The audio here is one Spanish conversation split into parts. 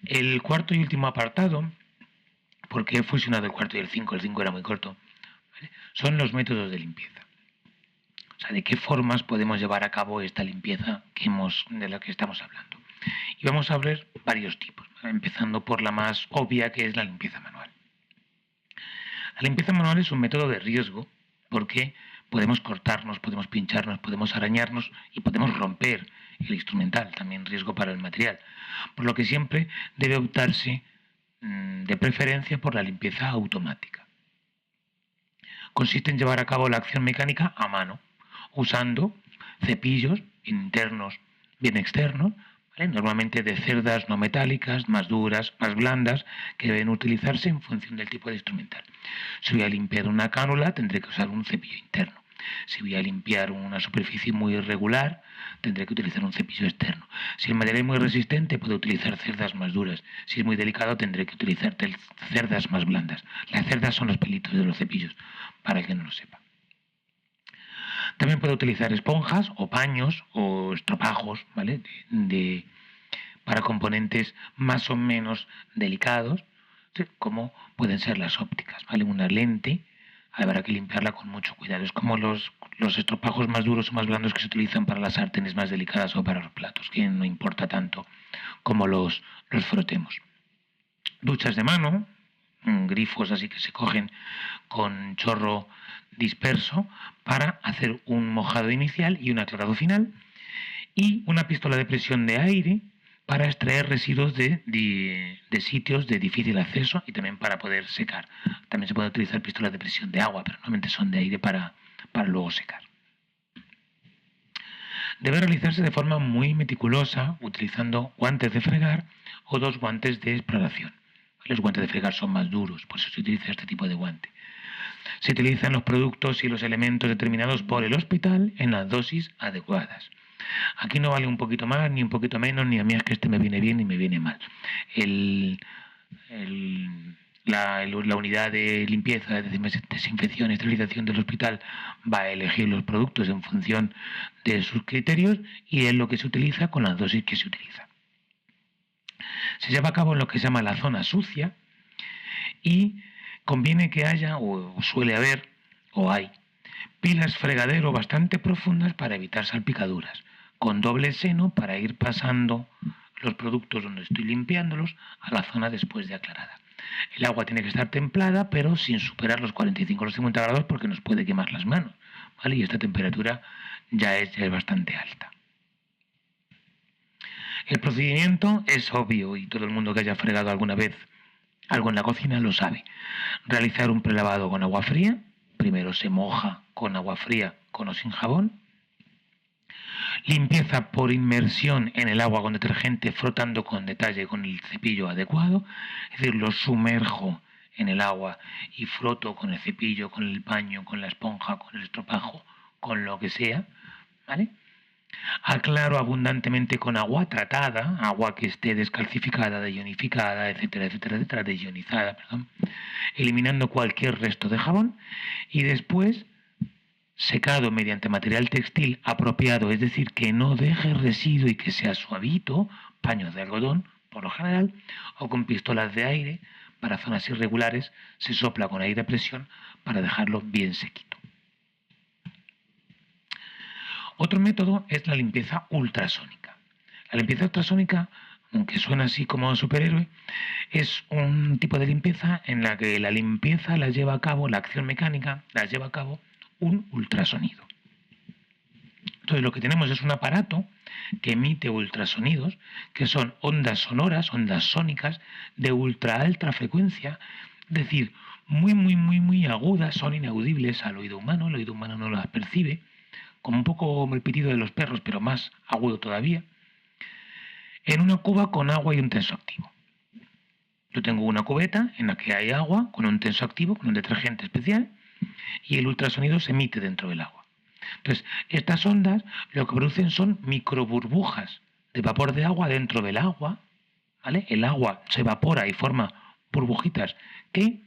El cuarto y último apartado, porque he fusionado el cuarto y el 5 era muy corto, ¿vale? Son los métodos de limpieza. O sea, de qué formas podemos llevar a cabo esta limpieza de la que estamos hablando. Y vamos a ver varios tipos, ¿vale? Empezando por la más obvia, que es la limpieza manual. La limpieza manual es un método de riesgo porque podemos cortarnos, podemos pincharnos, podemos arañarnos y podemos romper el instrumental, también riesgo para el material. Por lo que siempre debe optarse de preferencia por la limpieza automática. Consiste en llevar a cabo la acción mecánica a mano, usando cepillos internos, bien externos, ¿vale? Normalmente de cerdas no metálicas, más duras, más blandas, que deben utilizarse en función del tipo de instrumental. Si voy a limpiar una cánula, tendré que usar un cepillo interno. Si voy a limpiar una superficie muy irregular, tendré que utilizar un cepillo externo. Si el material es muy resistente, puedo utilizar cerdas más duras. Si es muy delicado, tendré que utilizar cerdas más blandas. Las cerdas son los pelitos de los cepillos, para el que no lo sepa. También puedo utilizar esponjas o paños o estropajos, ¿vale? Para componentes más o menos delicados, ¿sí? Como pueden ser las ópticas, ¿vale? Una lente habrá que limpiarla con mucho cuidado. Es como los estropajos más duros o más blandos que se utilizan para las sartenes más delicadas o para los platos, que no importa tanto como los frotemos. Duchas de mano, grifos así que se cogen con chorro disperso para hacer un mojado inicial y un aclarado final, y una pistola de presión de aire para extraer residuos de sitios de difícil acceso y también para poder secar. También se puede utilizar pistolas de presión de agua, pero normalmente son de aire para luego secar. Debe realizarse de forma muy meticulosa, utilizando guantes de fregar o 2 guantes de exploración. Los guantes de fregar son más duros, por eso se utiliza este tipo de guante. Se utilizan los productos y los elementos determinados por el hospital en las dosis adecuadas. Aquí no vale un poquito más, ni un poquito menos, ni a mí es que este me viene bien ni me viene mal. La unidad de limpieza, desinfección y esterilización del hospital va a elegir los productos en función de sus criterios y es lo que se utiliza con las dosis que se utiliza. Se lleva a cabo en lo que se llama la zona sucia y conviene que haya, o suele haber, o hay, pilas fregadero bastante profundas para evitar salpicaduras, con doble seno para ir pasando los productos donde estoy limpiándolos a la zona después de aclarada. El agua tiene que estar templada, pero sin superar los 45 o los 50 grados porque nos puede quemar las manos, ¿vale? Y esta temperatura ya es bastante alta. El procedimiento es obvio y todo el mundo que haya fregado alguna vez algo en la cocina lo sabe. Realizar un prelavado con agua fría. Primero se moja con agua fría con o sin jabón. Limpieza por inmersión en el agua con detergente, frotando con detalle con el cepillo adecuado. Es decir, lo sumerjo en el agua y froto con el cepillo, con el paño, con la esponja, con el estropajo, con lo que sea, ¿vale? Aclaro abundantemente con agua tratada, agua que esté descalcificada, deionificada, etcétera, etcétera, etcétera, deionizada, perdón, eliminando cualquier resto de jabón y después secado mediante material textil apropiado, es decir, que no deje residuo y que sea suavito, paños de algodón, por lo general, o con pistolas de aire para zonas irregulares, se sopla con aire a presión para dejarlo bien sequito. Otro método es la limpieza ultrasónica. La limpieza ultrasónica, aunque suena así como superhéroe, es un tipo de limpieza en la que la limpieza la lleva a cabo, la acción mecánica la lleva a cabo un ultrasonido. Entonces lo que tenemos es un aparato que emite ultrasonidos, que son ondas sonoras, ondas sónicas de ultra alta frecuencia, es decir, muy agudas, son inaudibles al oído humano, el oído humano no las percibe, como un poco como el pitido de los perros, pero más agudo todavía, en una cuba con agua y un tensoactivo. Yo tengo una cubeta en la que hay agua con un tensoactivo, con un detergente especial, y el ultrasonido se emite dentro del agua. Entonces, estas ondas lo que producen son microburbujas de vapor de agua dentro del agua, ¿vale? El agua se evapora y forma burbujitas que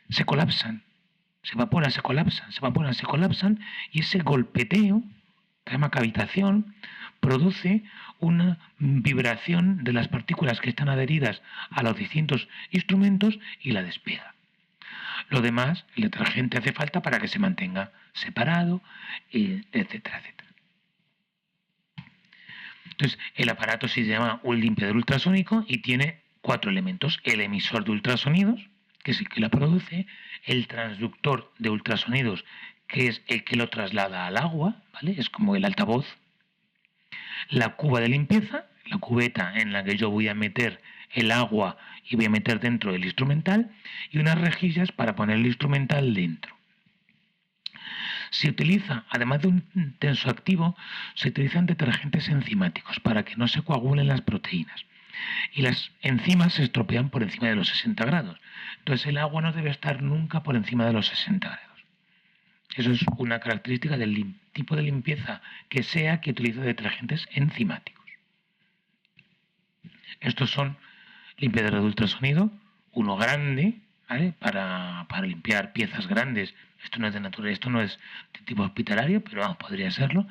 se colapsan. Se evaporan, se colapsan, se evaporan, se colapsan, y ese golpeteo que se llama cavitación, produce una vibración de las partículas que están adheridas a los distintos instrumentos y la despega. Lo demás, el detergente hace falta para que se mantenga separado, etcétera, etcétera. Entonces, el aparato se llama un limpiador ultrasónico y tiene 4 elementos. El emisor de ultrasonidos, que es el que la produce, el transductor de ultrasonidos, que es el que lo traslada al agua, ¿vale? Es como el altavoz. La cuba de limpieza, la cubeta en la que yo voy a meter el agua y voy a meter dentro el instrumental, y unas rejillas para poner el instrumental dentro. Se utiliza, además de un tensoactivo, se utilizan detergentes enzimáticos para que no se coagulen las proteínas. Y las enzimas se estropean por encima de los 60 grados. Entonces el agua no debe estar nunca por encima de los 60 grados. Eso es una característica del tipo de limpieza que sea que utilice detergentes enzimáticos. Estos son limpiadores de ultrasonido, uno grande, ¿vale? Para limpiar piezas grandes. Esto no es de naturaleza, esto no es de tipo hospitalario, pero vamos, podría serlo.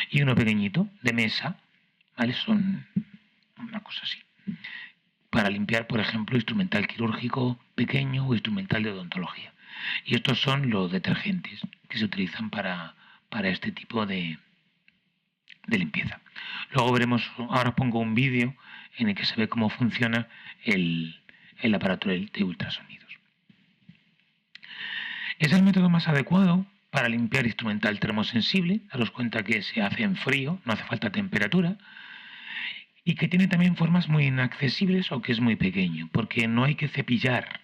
Y uno pequeñito, de mesa, ¿vale? Son una cosa así. Para limpiar, por ejemplo, instrumental quirúrgico pequeño o instrumental de odontología. Y estos son los detergentes que se utilizan para este tipo de limpieza. Luego veremos, ahora pongo un vídeo en el que se ve cómo funciona el aparato de ultrasonidos. Es el método más adecuado para limpiar instrumental termosensible. Daros cuenta que se hace en frío, no hace falta temperatura, y que tiene también formas muy inaccesibles o que es muy pequeño, porque no hay que cepillar,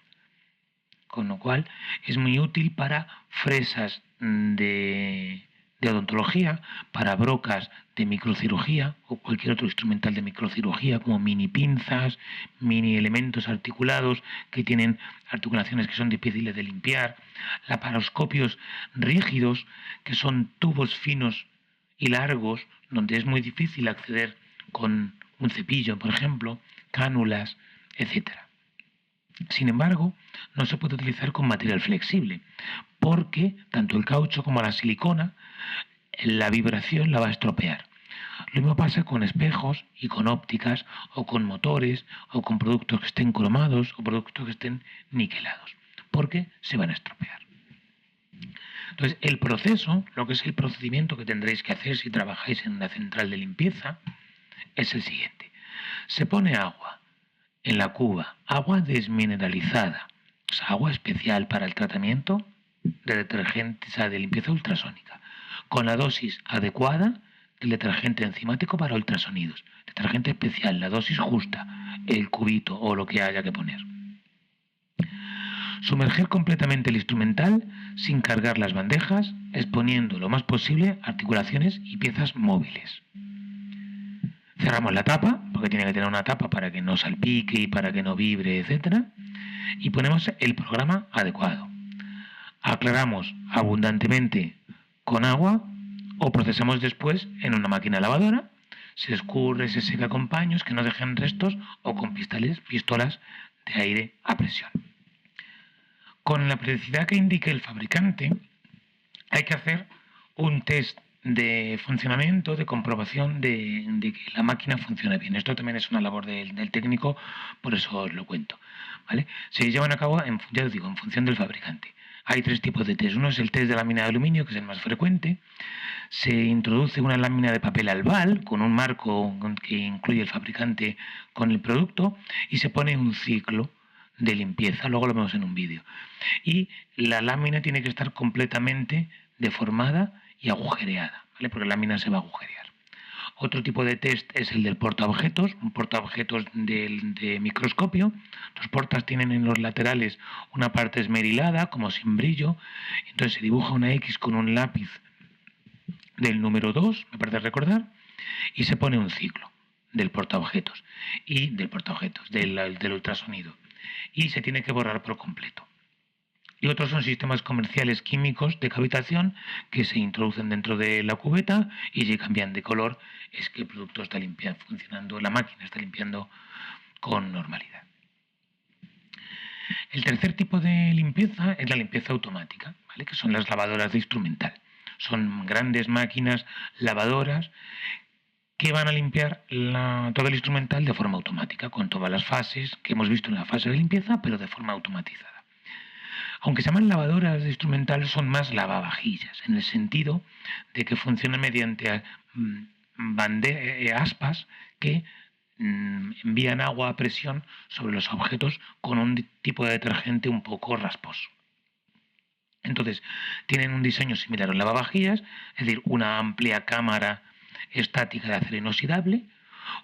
con lo cual es muy útil para fresas de odontología, para brocas de microcirugía o cualquier otro instrumental de microcirugía, como mini pinzas, mini elementos articulados que tienen articulaciones que son difíciles de limpiar, laparoscopios rígidos, que son tubos finos y largos, donde es muy difícil acceder con un cepillo, por ejemplo, cánulas, etc. Sin embargo, no se puede utilizar con material flexible, porque tanto el caucho como la silicona, la vibración la va a estropear. Lo mismo pasa con espejos y con ópticas, o con motores, o con productos que estén cromados, o productos que estén niquelados, porque se van a estropear. Entonces, el proceso, lo que es el procedimiento que tendréis que hacer si trabajáis en una central de limpieza, es el siguiente. Se pone agua en la cuba, agua desmineralizada, o sea, agua especial para el tratamiento de detergente, o sea, de limpieza ultrasónica, con la dosis adecuada del detergente enzimático para ultrasonidos. Detergente especial, la dosis justa, el cubito o lo que haya que poner. Sumerger completamente el instrumental sin cargar las bandejas, exponiendo lo más posible articulaciones y piezas móviles. Cerramos la tapa, porque tiene que tener una tapa para que no salpique y para que no vibre, etc. Y ponemos el programa adecuado. Aclaramos abundantemente con agua o procesamos después en una máquina lavadora. Se escurre, se seca con paños que no dejen restos o con pistolas de aire a presión. Con la periodicidad que indique el fabricante, hay que hacer un test de funcionamiento, de comprobación de que la máquina funcione bien. Esto también es una labor del técnico, por eso os lo cuento, ¿vale? Se llevan a cabo, ya os digo, en función del fabricante. Hay 3 tipos de test. Uno es el test de lámina de aluminio, que es el más frecuente. Se introduce una lámina de papel albal con un marco que incluye el fabricante con el producto y se pone un ciclo de limpieza. Luego lo vemos en un vídeo. Y la lámina tiene que estar completamente deformada y agujereada, ¿vale? Porque la lámina se va a agujerear. Otro tipo de test es el del portaobjetos, un portaobjetos de microscopio. Los portas tienen en los laterales una parte esmerilada, como sin brillo. Entonces se dibuja una X con un lápiz del número 2, me parece recordar, y se pone un ciclo del portaobjetos y del ultrasonido. Y se tiene que borrar por completo. Y otros son sistemas comerciales químicos de cavitación que se introducen dentro de la cubeta y si cambian de color es que el producto está funcionando, la máquina está limpiando con normalidad. El tercer tipo de limpieza es la limpieza automática, ¿vale? Que son las lavadoras de instrumental. Son grandes máquinas lavadoras que van a limpiar todo el instrumental de forma automática, con todas las fases que hemos visto en la fase de limpieza, pero de forma automatizada. Aunque se llaman lavadoras de instrumental, son más lavavajillas, en el sentido de que funcionan mediante aspas que envían agua a presión sobre los objetos con un tipo de detergente un poco rasposo. Entonces, tienen un diseño similar a un lavavajillas, es decir, una amplia cámara estática de acero inoxidable,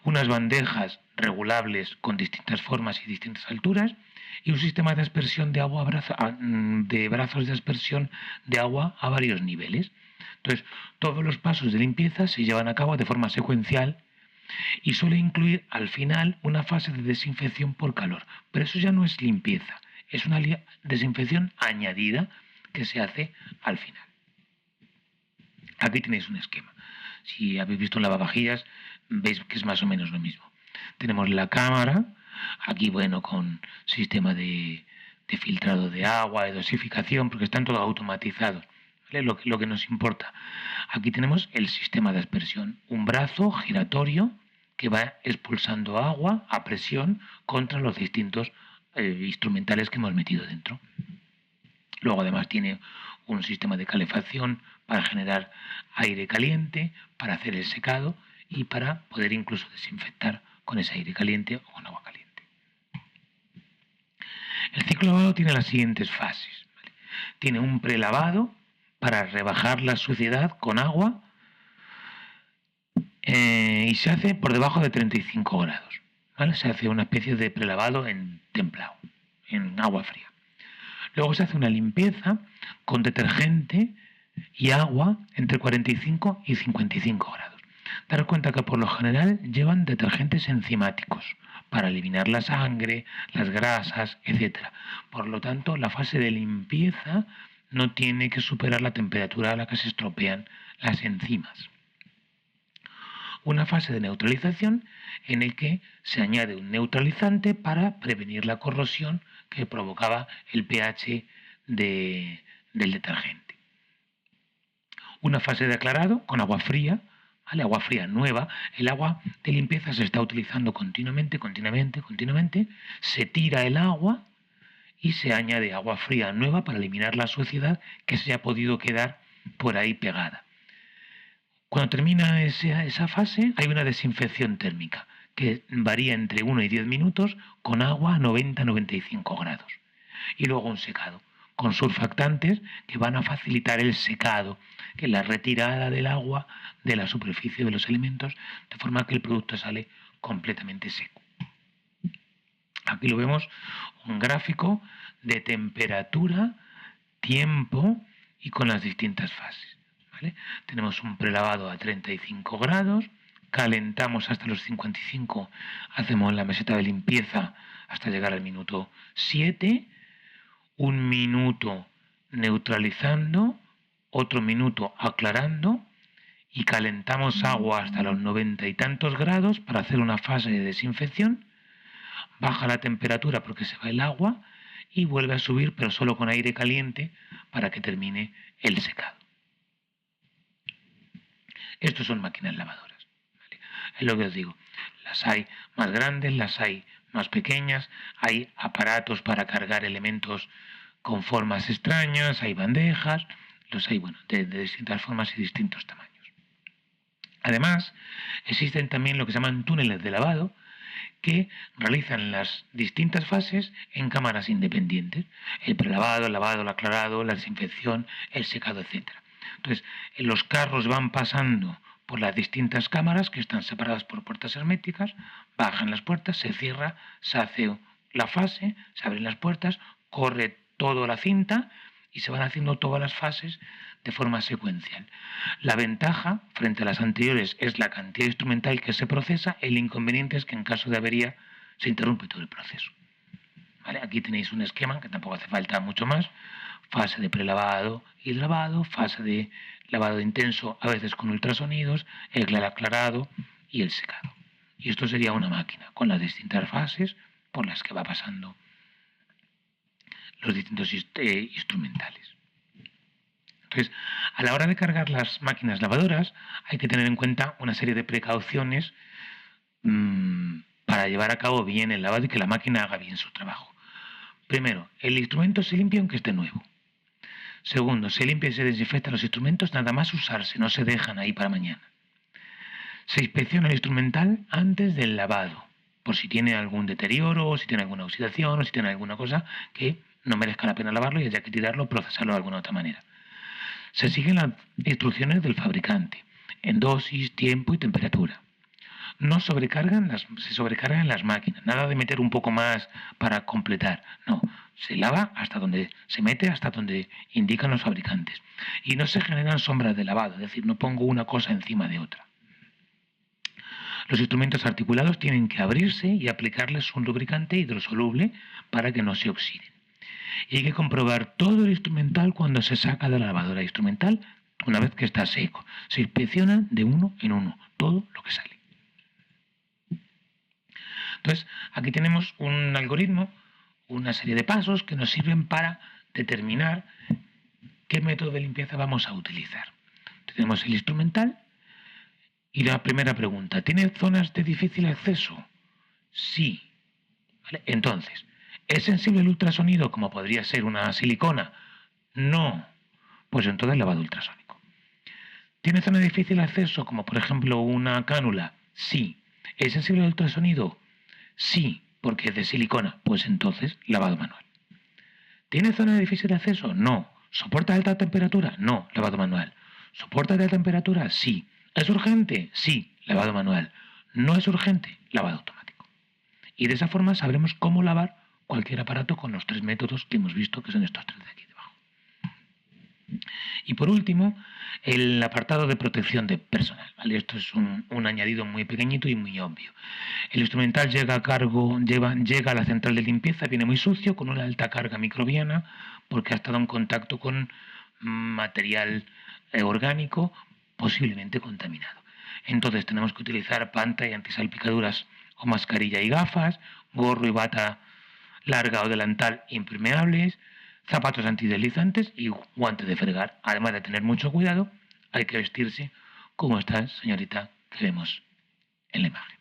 unas bandejas regulables con distintas formas y distintas alturas y un sistema de aspersión de agua de brazos de aspersión de agua a varios niveles. Entonces, todos los pasos de limpieza se llevan a cabo de forma secuencial y suele incluir al final una fase de desinfección por calor. Pero eso ya no es limpieza, es una desinfección añadida que se hace al final. Aquí tenéis un esquema. Si habéis visto un lavavajillas, veis que es más o menos lo mismo. Tenemos la cámara, aquí bueno, con sistema de filtrado de agua, de dosificación, porque están todos automatizados. ¿Vale? Lo que nos importa. Aquí tenemos el sistema de aspersión, un brazo giratorio que va expulsando agua a presión contra los distintos instrumentales que hemos metido dentro. Luego además tiene un sistema de calefacción para generar aire caliente, para hacer el secado y para poder incluso desinfectar con ese aire caliente o con agua caliente. El ciclo lavado tiene las siguientes fases. ¿Vale? Tiene un prelavado para rebajar la suciedad con agua y se hace por debajo de 35 grados. ¿Vale? Se hace una especie de prelavado en templado, en agua fría. Luego se hace una limpieza con detergente y agua entre 45 y 55 grados. Daros cuenta que por lo general llevan detergentes enzimáticos para eliminar la sangre, las grasas, etc. Por lo tanto, la fase de limpieza no tiene que superar la temperatura a la que se estropean las enzimas. Una fase de neutralización en el que se añade un neutralizante para prevenir la corrosión que provocaba el pH del detergente. Una fase de aclarado con agua fría, ¿vale? Agua fría nueva. El agua de limpieza se está utilizando continuamente, se tira el agua y se añade agua fría nueva para eliminar la suciedad que se ha podido quedar por ahí pegada. Cuando termina esa fase hay una desinfección térmica que varía entre 1 y 10 minutos con agua a 90-95 grados. Y luego un secado con surfactantes que van a facilitar el secado, que es la retirada del agua de la superficie de los alimentos, de forma que el producto sale completamente seco. Aquí lo vemos, un gráfico de temperatura, tiempo y con las distintas fases. ¿Vale? Tenemos un prelavado a 35 grados, calentamos hasta los 55, hacemos la meseta de limpieza hasta llegar al minuto 7, un minuto neutralizando, otro minuto aclarando y calentamos agua hasta los 90 y tantos grados para hacer una fase de desinfección, baja la temperatura porque se va el agua y vuelve a subir pero solo con aire caliente para que termine el secado. Estos son máquinas lavadoras. ¿Vale? Es lo que os digo. Las hay más grandes, las hay más pequeñas, hay aparatos para cargar elementos con formas extrañas, hay bandejas, los hay de distintas formas y distintos tamaños. Además, existen también lo que se llaman túneles de lavado que realizan las distintas fases en cámaras independientes. El prelavado, el lavado, el aclarado, la desinfección, el secado, etc. Entonces, los carros van pasando por las distintas cámaras que están separadas por puertas herméticas, bajan las puertas, se cierra, se hace la fase, se abren las puertas, corre toda la cinta y se van haciendo todas las fases de forma secuencial. La ventaja frente a las anteriores es la cantidad instrumental que se procesa, el inconveniente es que en caso de avería se interrumpe todo el proceso. ¿Vale? Aquí tenéis un esquema que tampoco hace falta mucho más. Fase de prelavado y lavado, fase de lavado intenso, a veces con ultrasonidos, el aclarado y el secado. Y esto sería una máquina con las distintas fases por las que va pasando los distintos instrumentales. Entonces, a la hora de cargar las máquinas lavadoras, hay que tener en cuenta una serie de precauciones para llevar a cabo bien el lavado y que la máquina haga bien su trabajo. Primero, el instrumento se limpia aunque esté nuevo. Segundo, se limpia y se desinfectan los instrumentos nada más usarse, no se dejan ahí para mañana. Se inspecciona el instrumental antes del lavado, por si tiene algún deterioro, si tiene alguna oxidación o si tiene alguna cosa que no merezca la pena lavarlo y haya que tirarlo o procesarlo de alguna otra manera. Se siguen las instrucciones del fabricante en dosis, tiempo y temperatura. No se sobrecargan las máquinas, nada de meter un poco más para completar. No, se lava hasta donde se mete, hasta donde indican los fabricantes. Y no se generan sombras de lavado, es decir, no pongo una cosa encima de otra. Los instrumentos articulados tienen que abrirse y aplicarles un lubricante hidrosoluble para que no se oxiden. Y hay que comprobar todo el instrumental cuando se saca de la lavadora instrumental una vez que está seco. Se inspecciona de uno en uno todo lo que sale. Entonces, aquí tenemos un algoritmo, una serie de pasos que nos sirven para determinar qué método de limpieza vamos a utilizar. Tenemos el instrumental y la primera pregunta, ¿tiene zonas de difícil acceso? Sí. ¿Vale? Entonces, ¿es sensible al ultrasonido como podría ser una silicona? No. Pues entonces lavado ultrasónico. ¿Tiene zona de difícil acceso como por ejemplo una cánula? Sí. ¿Es sensible al ultrasonido? Sí, porque es de silicona. Pues entonces lavado manual. ¿Tiene zona de difícil acceso? No. ¿Soporta alta temperatura? No, lavado manual. ¿Soporta alta temperatura? Sí. ¿Es urgente? Sí, lavado manual. ¿No es urgente? Lavado automático. Y de esa forma sabremos cómo lavar cualquier aparato con los 3 métodos que hemos visto, que son estos 3 de aquí debajo. Y por último, el apartado de protección de personal. ¿Vale? Esto es un añadido muy pequeñito y muy obvio. El instrumental llega a la central de limpieza, viene muy sucio, con una alta carga microbiana, porque ha estado en contacto con material orgánico posiblemente contaminado. Entonces tenemos que utilizar panta y antisalpicaduras o mascarilla y gafas, gorro y bata larga o delantal impermeables, zapatos antideslizantes y guantes de fregar. Además de tener mucho cuidado, hay que vestirse como esta señorita que vemos en la imagen.